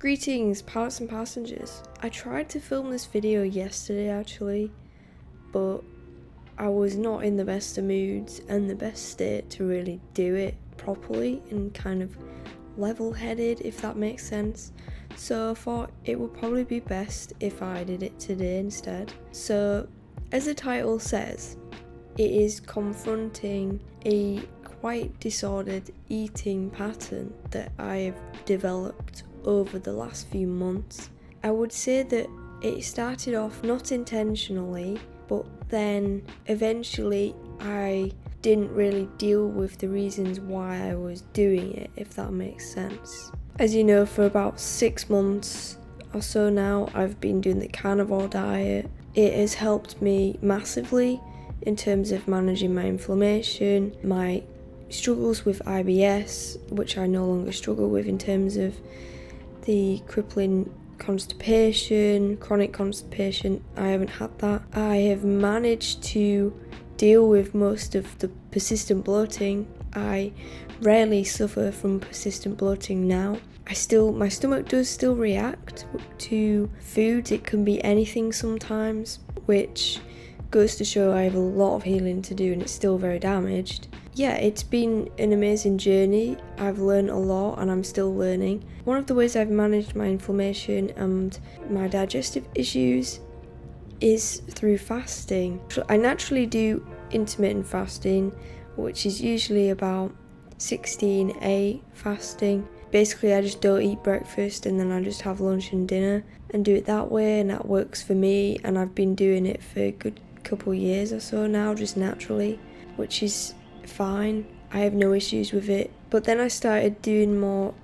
Greetings, pilots and passengers. I tried to film this video yesterday actually, but I was not in the best of moods and the best state to really do it properly and kind of level-headed, if that makes sense. So I thought it would probably be best if I did it today instead. So, as the title says, it is confronting a quite disordered eating pattern that I have developed over the last few months. I would say that it started off not intentionally, but then eventually I didn't really deal with the reasons why I was doing it, if that makes sense. As you know, for about 6 months or so now, I've been doing the carnivore diet. It has helped me massively in terms of managing my inflammation, my struggles with IBS, which I no longer struggle with in terms of the crippling constipation, chronic constipation. I haven't had that. I have managed to deal with most of the persistent bloating. I rarely suffer from persistent bloating now. My stomach does still react to foods. It can be anything sometimes, which goes to show I have a lot of healing to do and it's still very damaged. Yeah, it's been an amazing journey. I've learned a lot and I'm still learning. One of the ways I've managed my inflammation and my digestive issues is through fasting. So I naturally do intermittent fasting, which is usually about 16/8 fasting. Basically, I just don't eat breakfast and then I just have lunch and dinner and do it that way, and that works for me, and I've been doing it for a good couple years or so now, just naturally, which is fine. I have no issues with it. But then I started doing more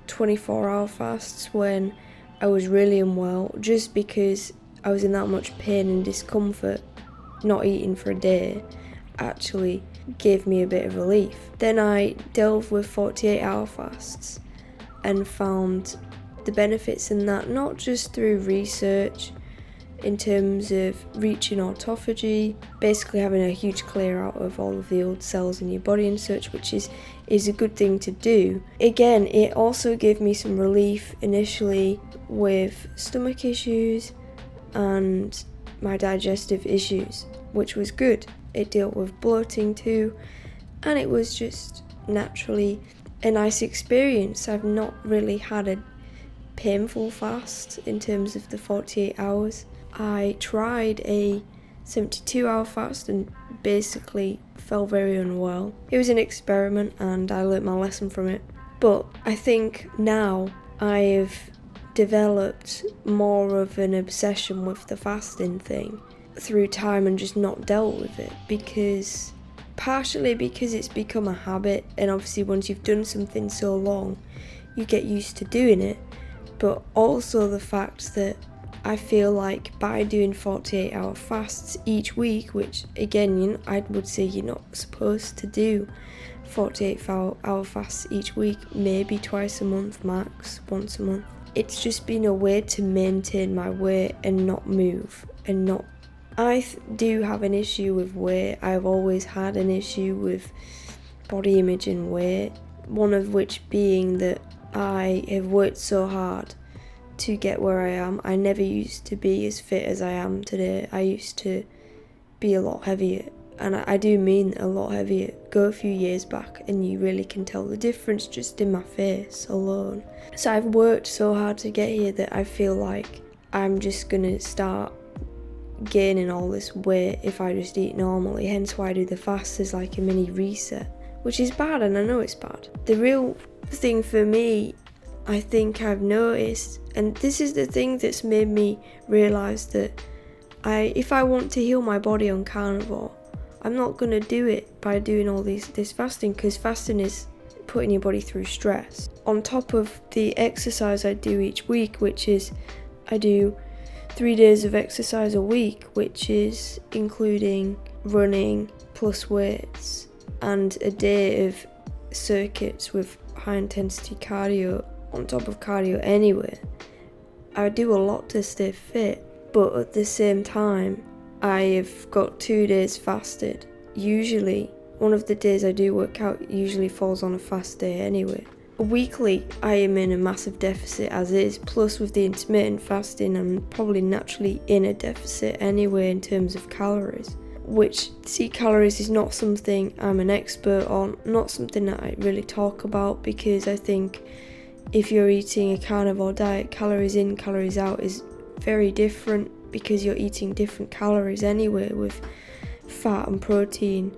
24-hour fasts when I was really unwell, just because I was in that much pain and discomfort. Not eating for a day actually gave me a bit of relief. Then I delved with 48-hour fasts and found the benefits in that, not just through research in terms of reaching autophagy, basically having a huge clear out of all of the old cells in your body and such, which is a good thing to do. Again, it also gave me some relief initially with stomach issues and my digestive issues, which was good. It dealt with bloating too, and it was just naturally a nice experience. I've not really had a painful fast in terms of the 48 hours. I tried a 72-hour fast and basically fell very unwell. It was an experiment and I learnt my lesson from it. But I think now I have developed more of an obsession with the fasting thing through time and just not dealt with it, partially because it's become a habit, and obviously once you've done something so long you get used to doing it, but also the fact that I feel like by doing 48-hour fasts each week, which again, I would say you're not supposed to do 48-hour fasts each week, maybe twice a month max, once a month. It's just been a way to maintain my weight and not move and not. I do have an issue with weight. I've always had an issue with body image and weight, one of which being that I have worked so hard to get where I am. I never used to be as fit as I am today. I used to be a lot heavier, and I do mean a lot heavier. Go a few years back and you really can tell the difference just in my face alone. So I've worked so hard to get here that I feel like I'm just gonna start gaining all this weight if I just eat normally, hence why I do the fast as like a mini reset, which is bad, and I know it's bad. The real thing for me, I think I've noticed, and this is the thing that's made me realise that if I want to heal my body on carnivore, I'm not going to do it by doing all this fasting, because fasting is putting your body through stress. On top of the exercise I do each week, which is I do 3 days of exercise a week, which is including running plus weights and a day of circuits with high intensity cardio on top of cardio anyway. I do a lot to stay fit, but at the same time I have got 2 days fasted. Usually one of the days I do work out usually falls on a fast day anyway, weekly I am in a massive deficit as is, plus with the intermittent fasting I'm probably naturally in a deficit anyway in terms of calories, which, see, calories is not something I'm an expert on, not something that I really talk about, because I think if you're eating a carnivore diet, calories in, calories out is very different, because you're eating different calories anyway with fat and protein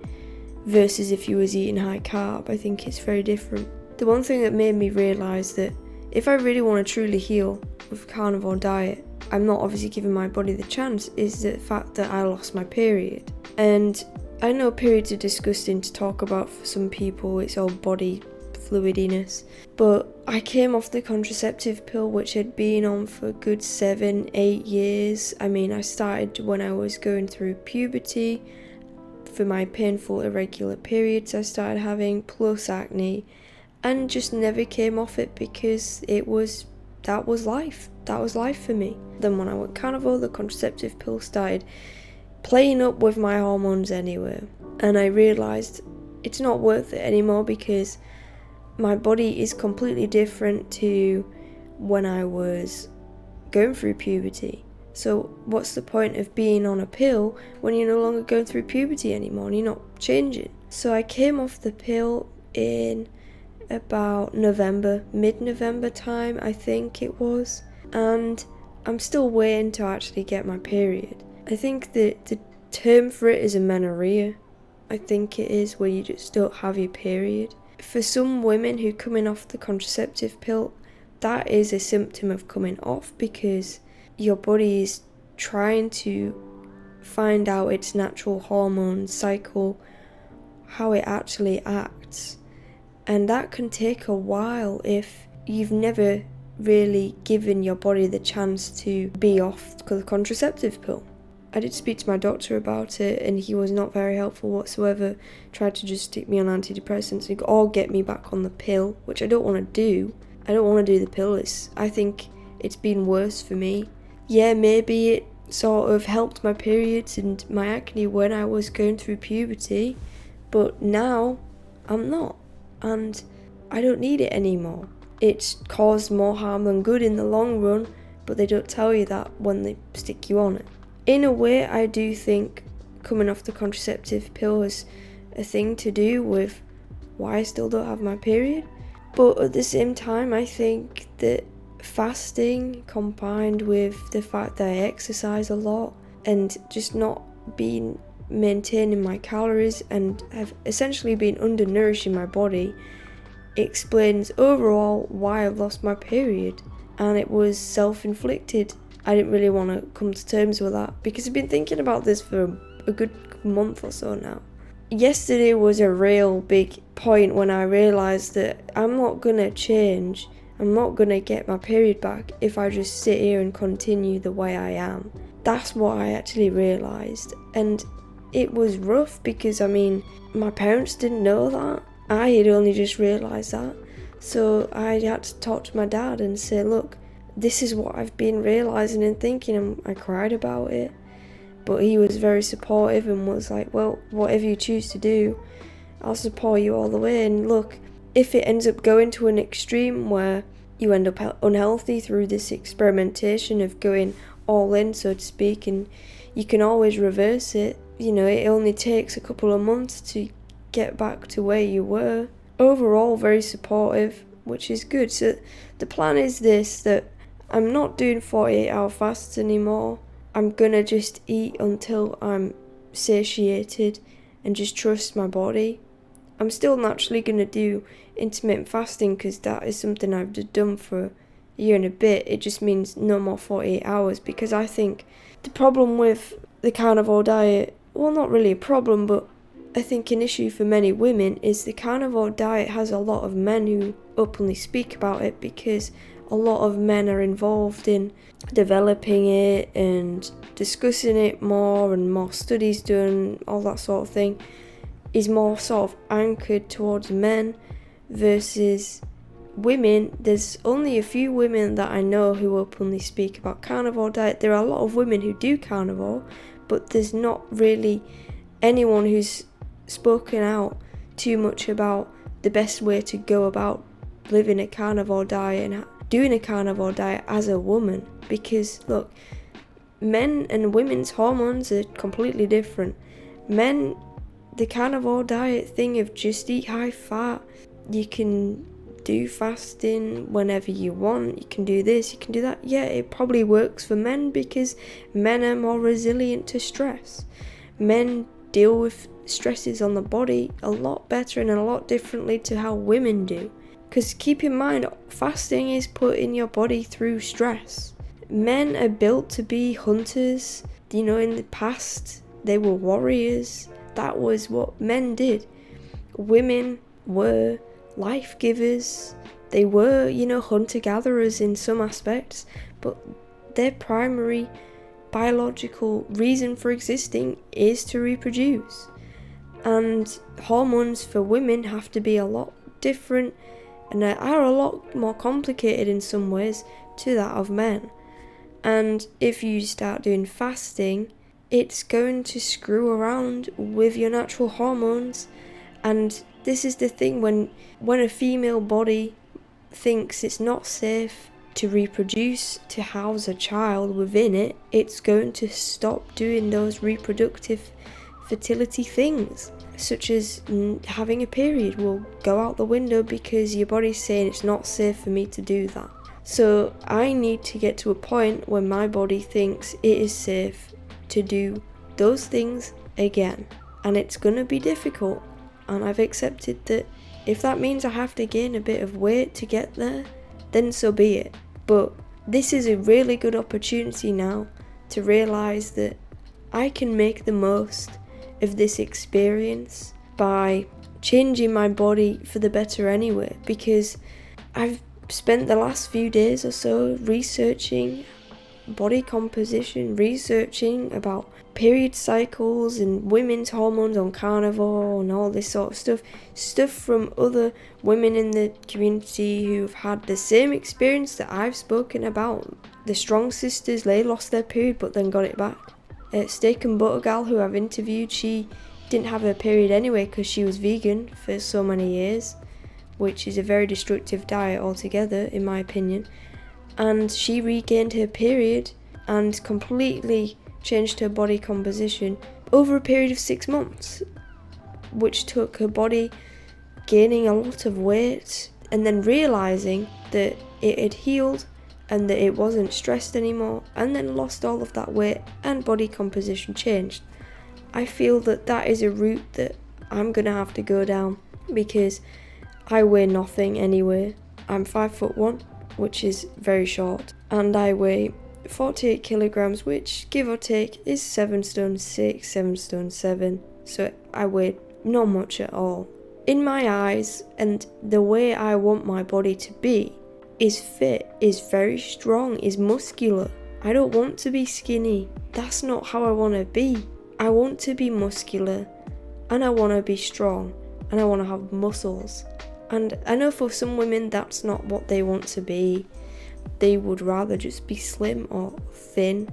versus if you was eating high carb. I think it's very different. The one thing that made me realise that if I really want to truly heal with a carnivore diet, I'm not obviously giving my body the chance, is the fact that I lost my period. And I know periods are disgusting to talk about for some people, it's all body fluidiness, but I came off the contraceptive pill, which I'd been on for a good 7-8 years. I mean, I started when I was going through puberty. For my painful irregular periods I started having, plus acne, and just never came off it because that was life for me. Then when I went carnivore, the contraceptive pill started playing up with my hormones anyway, and I realised it's not worth it anymore because my body is completely different to when I was going through puberty. So what's the point of being on a pill when you're no longer going through puberty anymore and you're not changing? So I came off the pill in about mid-November time, I think it was, and I'm still waiting to actually get my period. I think that the term for it is amenorrhea. I think it is, where you just don't have your period. For some women who are coming off the contraceptive pill, that is a symptom of coming off, because your body is trying to find out its natural hormone cycle, how it actually acts. And that can take a while if you've never really given your body the chance to be off the contraceptive pill. I did speak to my doctor about it and he was not very helpful whatsoever. Tried to just stick me on antidepressants or get me back on the pill, which I don't want to do. I don't want to do the pill. I think it's been worse for me. Yeah, maybe it sort of helped my periods and my acne when I was going through puberty, but now I'm not, and I don't need it anymore. It's caused more harm than good in the long run, but they don't tell you that when they stick you on it. In a way, I do think coming off the contraceptive pill has a thing to do with why I still don't have my period, but at the same time, I think that fasting combined with the fact that I exercise a lot and just not maintaining my calories and have essentially been undernourishing my body explains overall why I've lost my period, and it was self-inflicted. I didn't really want to come to terms with that because I've been thinking about this for a good month or so now. Yesterday was a real big point when I realised that I'm not going to change. I'm not going to get my period back if I just sit here and continue the way I am. That's what I actually realised. And it was rough because, I mean, my parents didn't know that. I had only just realised that. So I had to talk to my dad and say, look, this is what I've been realising and thinking, and I cried about it. But he was very supportive and was like, well, whatever you choose to do, I'll support you all the way. And look, if it ends up going to an extreme where you end up unhealthy through this experimentation of going all in, so to speak, and you can always reverse it. You know, it only takes a couple of months to get back to where you were. Overall, very supportive, which is good. So the plan is this, that I'm not doing 48-hour fasts anymore. I'm gonna just eat until I'm satiated and just trust my body. I'm still naturally gonna do intermittent fasting because that is something I've done for a year and a bit. It just means no more 48 hours because I think the problem with the carnivore diet, well, not really a problem, but I think an issue for many women is the carnivore diet has a lot of men who openly speak about it because a lot of men are involved in developing it and discussing it more, and more studies done, all that sort of thing is more sort of anchored towards men versus women. There's only a few women that I know who openly speak about carnivore diet. There are a lot of women who do carnivore, but there's not really anyone who's spoken out too much about the best way to go about living a carnivore diet and doing a carnivore diet as a woman. Because look, men and women's hormones are completely different. Men, the carnivore diet thing of just eat high fat, you can do fasting whenever you want, you can do this, you can do that. Yeah, it probably works for men because men are more resilient to stress. Men deal with stresses on the body a lot better and a lot differently to how women do. Because keep in mind, fasting is putting your body through stress. Men are built to be hunters. In the past, they were warriors. That was what men did. Women were life givers. They were, hunter-gatherers in some aspects, but their primary biological reason for existing is to reproduce. And hormones for women have to be a lot different and are a lot more complicated in some ways to that of men. And if you start doing fasting, it's going to screw around with your natural hormones. And this is the thing, when a female body thinks it's not safe to reproduce, to house a child within it, it's going to stop doing those reproductive fertility things, such as having a period will go out the window because your body's saying it's not safe for me to do that. So I need to get to a point where my body thinks it is safe to do those things again. And it's going to be difficult, and I've accepted that if that means I have to gain a bit of weight to get there, then so be it. But this is a really good opportunity now to realise that I can make the most of this experience by changing my body for the better anyway, because I've spent the last few days or so researching body composition, researching about period cycles and women's hormones on carnivore and all this sort of stuff from other women in the community who've had the same experience that I've spoken about. The Strong Sisters, they lost their period but then got it back. Steak and Butter Gal, who I've interviewed, she didn't have her period anyway because she was vegan for so many years, which is a very destructive diet altogether in my opinion. And she regained her period and completely changed her body composition over a period of 6 months, which took her body gaining a lot of weight and then realising that it had healed and that it wasn't stressed anymore, and then lost all of that weight and body composition changed. I feel that that is a route that I'm gonna have to go down because I weigh nothing anyway. I'm 5'1", which is very short, and I weigh 48 kilograms, which give or take is 7 stone 6, 7 stone 7. So I weigh not much at all. In my eyes, and the way I want my body to be, is fit, is very strong, is muscular. I don't want to be skinny. That's not how I want to be. I want to be muscular, and I want to be strong, and I want to have muscles. And I know for some women that's not what they want to be. They would rather just be slim or thin.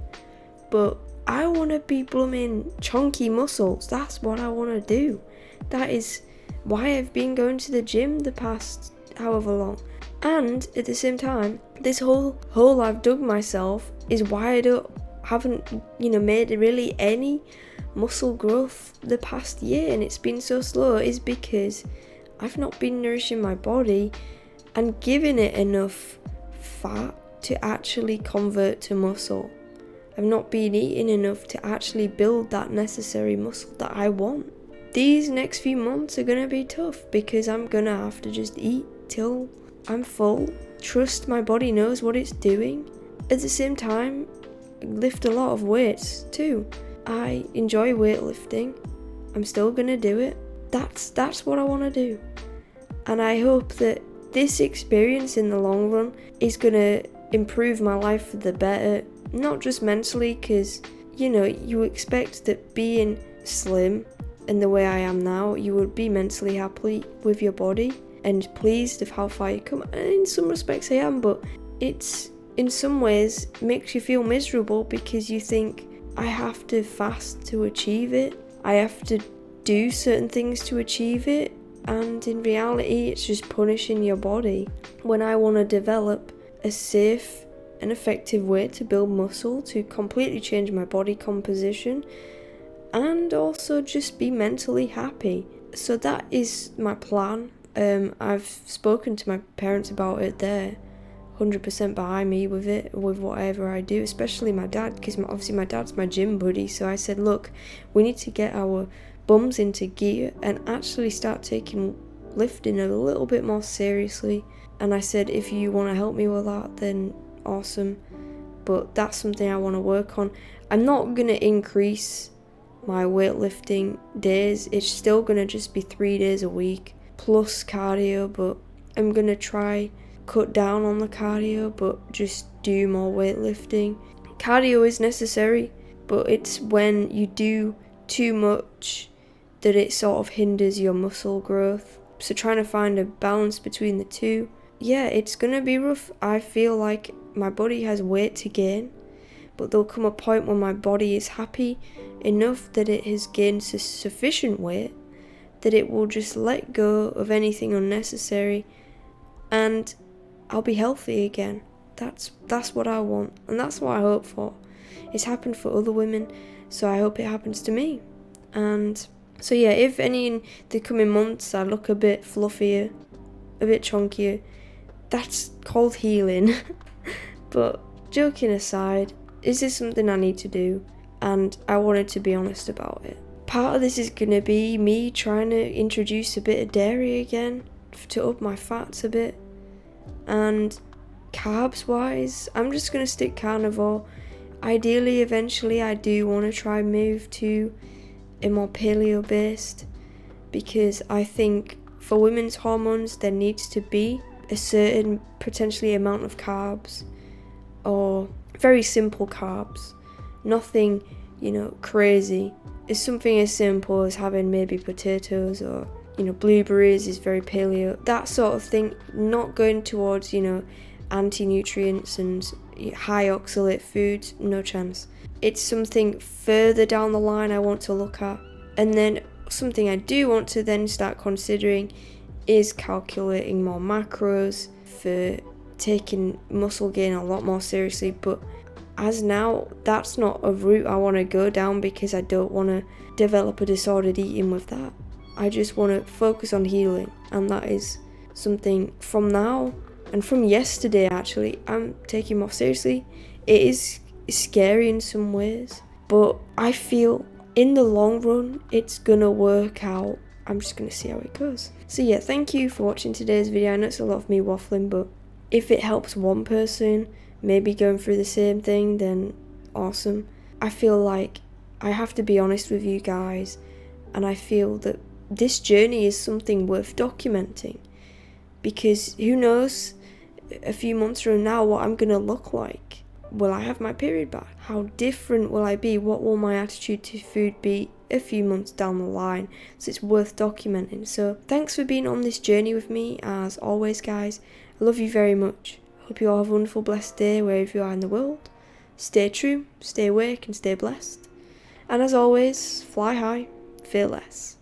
But I want to be blooming chunky muscles. That's what I want to do. That is why I've been going to the gym the past however long. And at the same time, this whole hole I've dug myself is why I haven't made really any muscle growth the past year, and it's been so slow, is because I've not been nourishing my body and giving it enough fat to actually convert to muscle. I've not been eating enough to actually build that necessary muscle that I want. These next few months are going to be tough because I'm going to have to just eat till I'm full, trust my body knows what it's doing. At the same time, lift a lot of weights too. I enjoy weightlifting. I'm still going to do it. That's what I want to do. And I hope that this experience in the long run is going to improve my life for the better. Not just mentally, because, you expect that being slim and the way I am now, you would be mentally happy with your body and pleased of how far you come. And in some respects I am, but it's in some ways makes you feel miserable because you think, I have to fast to achieve it. I have to do certain things to achieve it. and in reality it's just punishing your body. When I want to develop a safe and effective way to build muscle, to completely change my body composition, and also just be mentally happy. So that is my plan. I've spoken to my parents about it. They're 100% behind me with it, with whatever I do, especially my dad, because obviously my dad's my gym buddy. So I said, look, we need to get our bums into gear and actually start taking lifting a little bit more seriously. And I said, if you want to help me with that, then awesome, but that's something I want to work on. I'm not going to increase my weightlifting days. It's still going to just be 3 days a week plus cardio, but I'm going to try cut down on the cardio but just do more weightlifting. Cardio is necessary, but it's when you do too much that it sort of hinders your muscle growth. So trying to find a balance between the two. Yeah, it's gonna be rough. I feel like my body has weight to gain, but there'll come a point when my body is happy enough that it has gained sufficient weight that it will just let go of anything unnecessary and I'll be healthy again. That's what I want, and that's what I hope for. It's happened for other women, so I hope it happens to me. And so yeah, if any in the coming months I look a bit fluffier, a bit chunkier, that's called healing. But joking aside, is this something I need to do? And I wanted to be honest about it. Part of this is going to be me trying to introduce a bit of dairy again to up my fats a bit. And carbs wise, I'm just going to stick carnivore. Ideally, eventually I do want to try move to a more paleo based, because I think for women's hormones there needs to be a certain potentially amount of carbs, or very simple carbs, nothing crazy. It's something as simple as having maybe potatoes or blueberries is very paleo, that sort of thing. Not going towards anti-nutrients and high oxalate foods, no chance. It's something further down the line I want to look at. And then something I do want to then start considering is calculating more macros for taking muscle gain a lot more seriously. But as now, that's not a route I want to go down, because I don't want to develop a disordered eating with that. I just want to focus on healing, and that is something from now and from yesterday actually I'm taking more seriously. It is scary in some ways, but I feel in the long run it's gonna work out. I'm just gonna see how it goes. So yeah, thank you for watching today's video. I know it's a lot of me waffling, but if it helps one person maybe going through the same thing, then awesome. I feel like I have to be honest with you guys, and I feel that this journey is something worth documenting, because who knows a few months from now what I'm gonna look like. Will I have my period back? How different will I be? What will my attitude to food be a few months down the line? So it's worth documenting. So thanks for being on this journey with me. As always, guys, I love you very much. Hope you all have a wonderful, blessed day wherever you are in the world. Stay true, stay awake, and stay blessed. And as always, fly high, fear less.